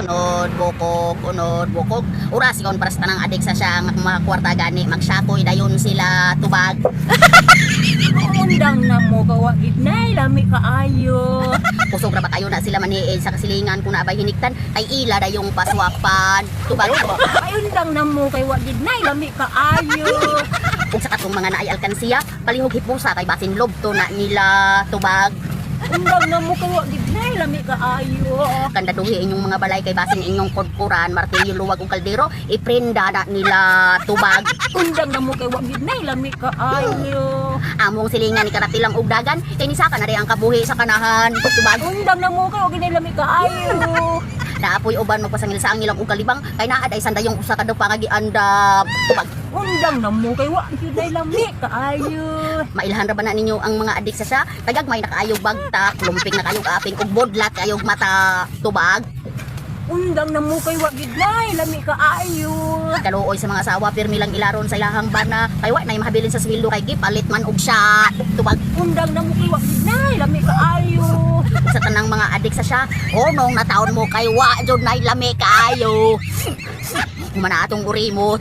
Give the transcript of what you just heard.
unod bukog oras ikon para sa tanang adik sa siya nga mga kwarta gani magsyakoy dayon sila tubag. Undang na mo kawa gidnay lami kaayo. Kusog ra ba kayo na sila maniid sa kasilingan kung naabay hiniktan ay ila dayong paswapan tubag. Ay undang na mo kay wa gidnay lami kaayo. Ug sa katong mga naay alkansiya palihog hipusa kay basin lobto na nila tubag. Undang na mo kay wa gidnay lami kaayo. Kandaduhi inyong mga balay kay basin inyong kodkuran martilyo luwag ug kaldero iprenda na nila tubag. Undang na mo kay wa gidnay lami kaayo. Among silingan ni karatilang ug dagan kay ni saka na rin ang kabuhi sa kanahan tubag. Undang na mo kay wa gidnay lami kaayo. Naapoy uban magpasangil sa angil ang ug kalibang kay naa day sandayong usa ka daw pangagiandap tubag. Undang na mo kay wa gidnay lami kaayo. Mailhan ra ba na ninyo ang mga adik sa siya? Tagag may nakaayog bagtak, lumping na kayog aping ug bodlat kayog mata tubag. Undang na mo kay wa gidnay lami kaayo. Kaluoy sa mga asawa pirmi lang ilaron sa ilahang bana kay wa nay mahabilin sa sweldo kay gipalit man og siya tubag. Undang na mo kay wa gidnay lami kaayo. Sa tanang mga adik sa siya, nung nataon mo kay wa jud nay lami kaayo. Kumana atong uri mo.